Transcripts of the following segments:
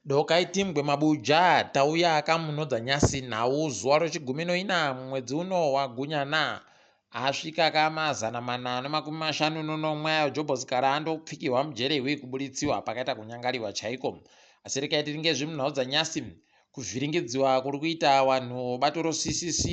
Dokai timgwe mabuja tauya akamunodza nyasi nhau zuva rochiguminoina mwedzi uno waGunyana asvika kama150 ayo jobhosikara andopfikirwa mujerehwi kubuditsiwa pakaita kunyangariwa chaiko. Asi rekai tiringe zvimunhau dzanyasi kuvhiringidziwa kuri kuita vanhu bato roCCC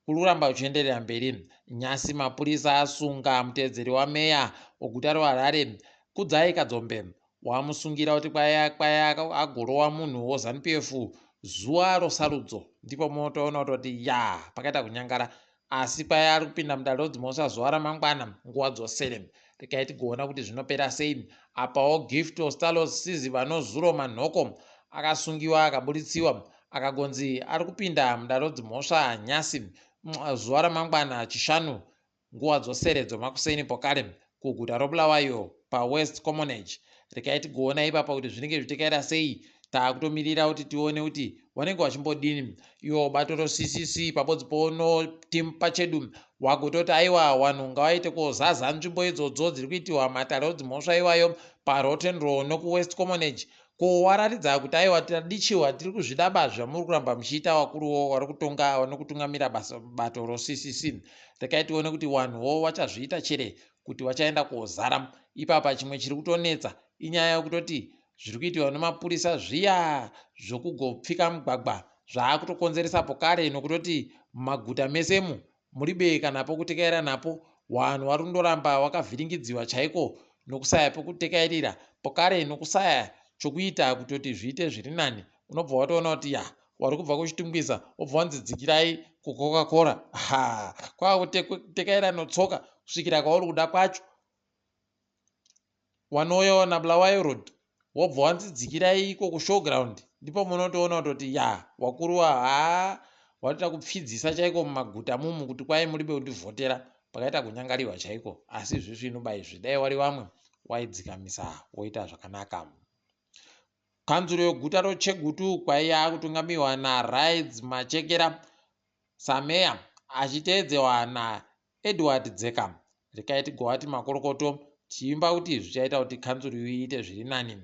kuri kuramba kuchienderera mberi. Nyasi mapurisa asunga muteedzeri wameya weguta reHarare Kudzai Kadzombe wamusungira kuti kwaya agorowa munhu weZANU-PF zuva rosarudzo. Ndipo munotoona kuti pakaita kunyangara, asi kwaya ari kupinda mudare rodzimhosva zuva ramangwana nguva dzosere. Rekai tigoona kuti zvinopera sei. Apawo gift ostalos sizi vanozuro manhoko akasungiwa akabuditsiwa akagonzi ari kupinda mudare rodzimhosva nyasi zuva ramangwana chishanu nguva dzosere dzomakuseni pokare kuguta roBulawayo paWest Commonage. Rekai tigoona ipapa kuti zvinenge zvichitekaira sei. Taakutomirira kuti tione kuti wanenge wachimbodini iwo bato roCCC pabodzi pono timu pachedu wagototi aiwa vanhu ngavaite kuzaza nzvimbo idzodzo dziri kuitiwa matare odzimhosva iwayo paRotten Row nokuWest Commonage kuwaratidza kuti aiwa tadichiwa tiri kuzvidaba zvamuri kuramba muchiita wakuruwo vari kutonga vanokutungamira bato roCCC. Rekai tione kuti vanhuwo vachazviita chere kuti vachaenda kozara. Ipapa chimwe chiri kutonetsa inyaya yokutoti zviri kuitiwa nemapurisa zviya zvokugopfika mugwagwa zvaakutokonzeresa pokare nokutoti mumaguta mesemu muribe kana pokutekaira napo vanhu vari kundoramba vakavhiringidziwa chaiko nokusaya pokutekairira pokare nokusaya chokuita kutoti zviite zviri nani. Unobva watoona kuti wari kubva kuchitungwiza obva wanzidzikirai kuCoca-Cola kwakutekaira notsoka kusvikira kwauri kuda kwacho. Wanouya naBulawayo Road wobva wanzidzikirai iko kushowground. Ndipo munotoona kuti wakuruwa watoita kupfidzisa chaiko mumaguta mumu kuti kwai muribe kundivhotera pakaita kunyangariwa chaiko. Asi zvisvino bai zvidai wari vamwe waidzikamisa woita zvakanaka. Kanzuro yeguta roChegutu kwaiya kutungamiwa naRides Machekera sameya achiteedzewa naEdward Dzeka. Rekai tigowati makorokoto tiimba kuti zvichaita kuti kanzuro iite zviri nani.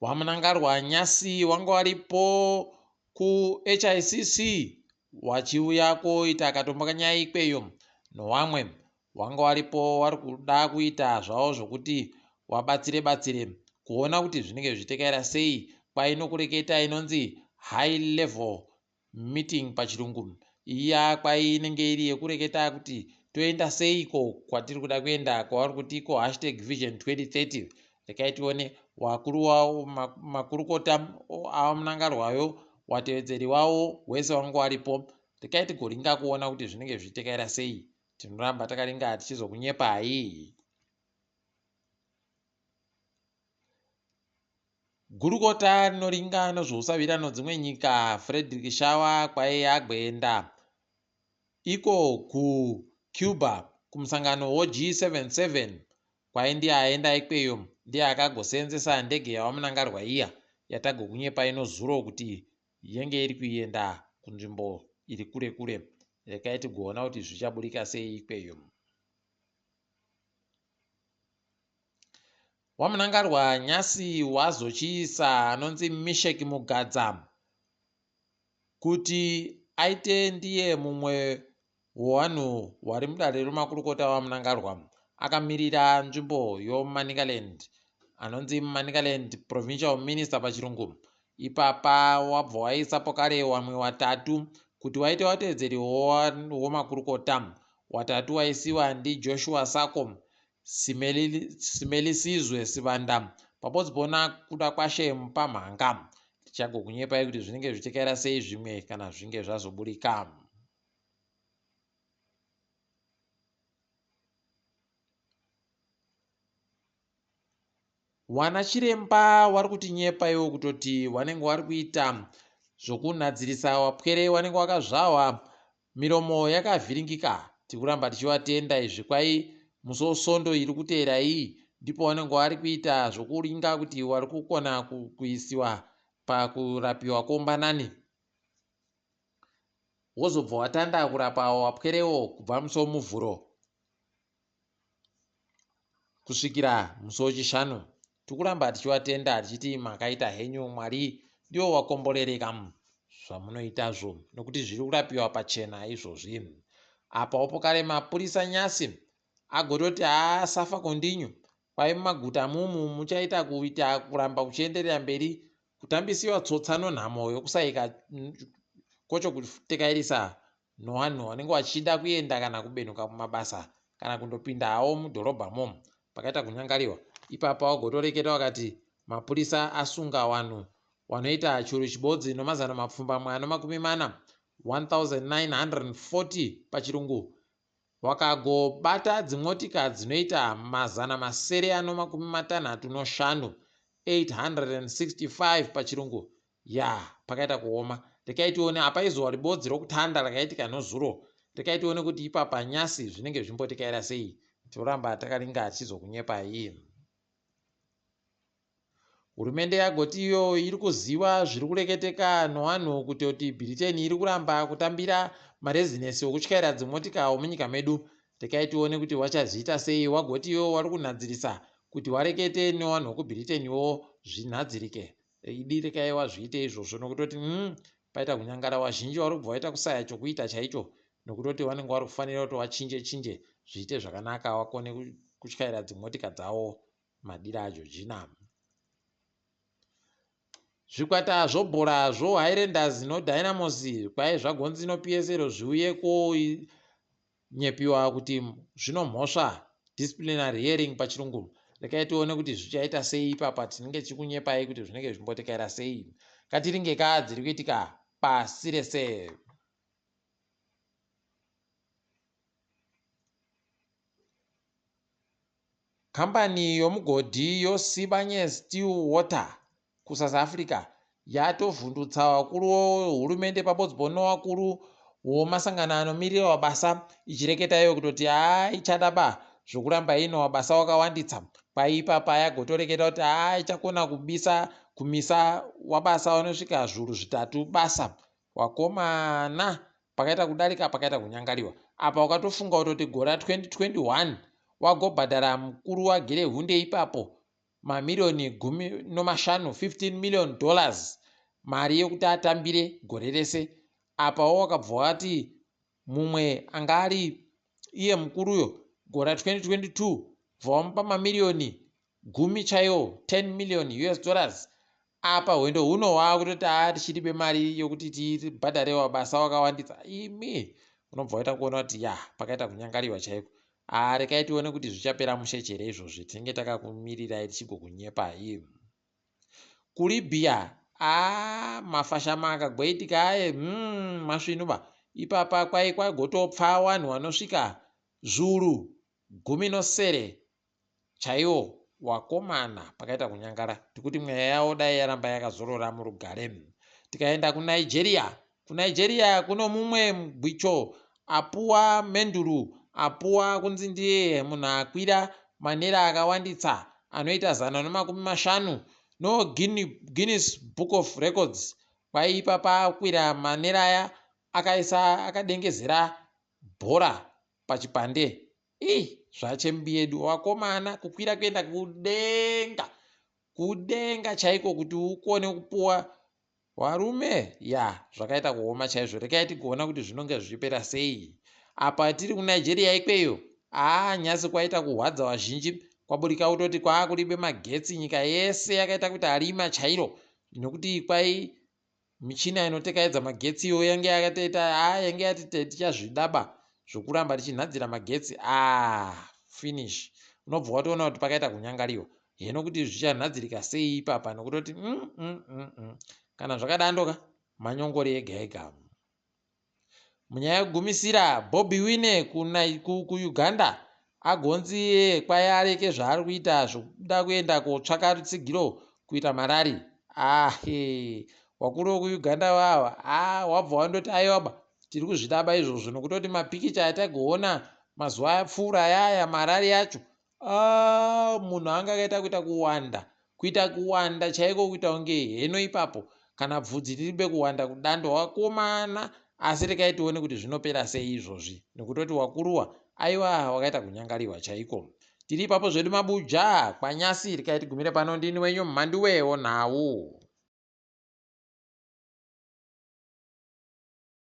Wamunangarwa nyasi wanga waripo kuHICC wachiuya koita akatombokanya ikweyo nowamwe wanga waripo vari kuda kuita zvavo zvokuti wabatsire kuona kuti zvinenge zvichitekaira sei kwainokureketa inonzi high level meeting pachirungu. Iya kwainenge iri yekureketa kuti toenda seiko kwatiri kuda kuenda kwavari kuti iko #vision 2030. Rekai tione wakuru wavo makurukota amunangarwayo watevedzeri wavo wese wanga waripo. Rekai tigoringa kuona kuti zvinenge zvichitekaira sei. Tinoramba takaringa tichizokunyepa Gurukota rinoringa nezveusavirano dzimwe nyika Frederick Shawa kwaiye agenda iko kuCuba kumusangano woG77 kwaindiye aenda ikweyo ndiye akagoseenzesa ndege yawamunangarwa iya yatagokunyepa inozuro kuti yenge iri kuenda kunzvimbo iri kure. Rekai tigoona kuti zvichaburika sei ikweyo. Wamunangarwa nyasi wazochiisa anonzi Mesheki Mugadza kuti aite ndiye mumwe wevanhu vari mudare romakurukota wamunangarwa akamirira nzvimbo yoManicaland anonzi Manicaland Provincial Minister pachirungu. Ipapa wabva waisa pokare vamwe watatu kuti waite watevedzeri womakurukota. Watatu waisiwa ndiJoshua Sako Simelisizwe Sivanda pabodzi pona kuda kwashemu pamhanga. Tichagokunyepai kuti zvinenge zvichitekaira sei zvimwe kana zvinge zvazoburika. Wana chiremba vari kutinyepa iwo kutoti wanenge wari kuita zvokunadzirisa wapwere wanenge wakazvahwa miromo yakavhiringika. Tikuramba tichivatenda izvi kwai musosondo iri kuteera iyi ndipo wanenge wari kuita zvokuringa kuti wari kukona kuisiwa pakurapiwa kombanani. Wozobva watanda kurapa wapwerewo kubva musi muvhuro kusvikira musi wechishanu. tikuramba tichivatenda tichiti makaita henyu, Mwari ndio wakomborereka zvamunoitazvo, nokuti zviri kurapiwa pachena izvozvi. Apawo kare mapurisa nyasi agototi asafa kondinyu, kwai mumaguta mumu muchaita kuita kuramba kuchienderera mberi kutambisiwa tsotsa nonhamo yokusaika kocho kutekairisa nevanhu vanenge vachida kuenda kana kubenuka kumabasa kana kundopindawo mudhorobhamo pakaita kunyangariwa. Ipapo vagotoreketa vakati mapurisa asunga vanhu vanoita churu chibodzi nomazana mapfumbamwe anomakumi mana 1940 pachirungu, vakagobata dzimotika dzinoita mazana masere anomakumi matanhatu noshanu 865 pachirungu. Pakaita kuoma. Rekaitione apaizuva ribodzi rokutanda rakaitika nozuro, rekaitione kuti ipapa nyasi zvinenge zvimbotekaira sei. Toramba takaringa tichizokunyepai. Hurumende yagoti iyo iri kuziva zviri kureketeka nevanhu kuti bulletin iri kuramba kutambira marezinesi okutyaira dzimotika munyika medu. Rekaitione kuti vachazviita sei. Wagoti iyo vari kunhadzirisa kuti warekete nevanhu vokubulletiniwo zvinhadzirike. Idi rekai wazviite izvozvo nokutoti paita kunyangara wazhinji vari kubva vaita kusaya chokuita chaicho, nokutoti vanenge vari kufanira kuti vachinje zviite zvakanaka, vakone kutyaira dzimotika dzavo madiro aJojina. Zvikwata zvobhora zvoHighlanders noDynamos kwai zvagonzi noPSL zviuye konyepiwa kuti zvinomhosva disciplinary hearing pachirungu. Rekaitione kuti zvichaita sei ipapa. Tinenge tichikunyepai kuti zvinenge zvimbotekaira sei. Ngatiringeka dziri kuitika pasi rese. Kambani yomugodhi yoSibanye Still Water kuSouth Africa yatovhundutsa vakuru vehurumende pabodzi novakuru vomasangano anomiririra mabasa ichireketa iyo kutoti ichadaba zvokuramba ino mabasa wakawanditsa. Paipapa yagotoreketa kuti ichakona kumisa wabasa vanosvika zviuru zvitatu basa. Wakomana pakaita kudarika pakaita kunyangariwa. Apa ukatofunga kutoti gora 2021 wagobhadhara mukuru waGerehunde ipapo mamirioni 15 $15 million mari yokuti atambire gore rese. Apawo wakabva wati mumwe angari iye mukuruyo gora 2022 bvamupa mamirioni 10 chaiwo $10 million. Apa hwendo huno wakutoti tichiribe mari yokuti tibhadhare mabasa wakawanditsa. Imi unobva waita kuona kuti pakaita kunyangariwa chaiko. Rekaitione kuti zvichapera mushechere izvozvi. Tinenge takakumirirai tichigokunyepai. KuLibya mafashama akagoitika masvinuba. Ipapa kwagotopfa vanhu vanosvika zviuru 19 chaiwo. Wakomana pakaita kunyangara. Tikuti mweya yavo dai yaramba yakazorora murugare. Tikaenda kuNigeria kuno mumwe mugwicho apuwa menduru, apuwa kunzi ndiye munhu akwira manera akawanditsa anoita 150 noGuinness Book of Records. Kwaipapa akwira manera aya akadengezera bhora pachipande. Zvachembi yedu. Wakomana kukwira kuenda kudenga chaiko kuti ukone kupuwa varume. Zvakaita kuoma chaizvo. Rekai tigoona kuti zvinonge zvichipera sei. Apa tiri kuNigeria ikweyo nyasi kwaita kuhwadza vazhinji. Kwaburika kutoti kwakuribe magetsi nyika yese yakaita kuti harima chairo, nokuti kwai michina inotekaidza magetsi iyo yange yati tichazvidaba zvokuramba tichinhadzira magetsi. Finish. Unobva watoona kuti pakaita kunyangariwa. Hino kuti zvichanhadzirika sei ipapa, nokutoti kana zvakadandoka manyongori ega ega. Munyaya yekugumisira, Bobi Wine kuUganda agonzi kwai areke zvaari kuita zvokuda kuenda kotsvaka rutsigiro kuita marari. Wakuru wekuUganda vava wabva wandoti aiwaba tiri kuzvidaba izvozvo, nokutoti mapikicha atagoona mazuva apfuura yaya marari yacho munhu anga akaita kuita kuwanda chaiko, kuita kunge heno ipapo kana bvudzi riribe kuwanda kudando. Wakomana. Asi rekai tione kuti zvinopera sei izvozvi, nokutoti wakuruwa aiwa wakaita kunyangariwa chaiko. tiri ipapo zvedu mabuja kwanyasi rikaiti gumire pano ndini wenyu mhanduwe WeNhau.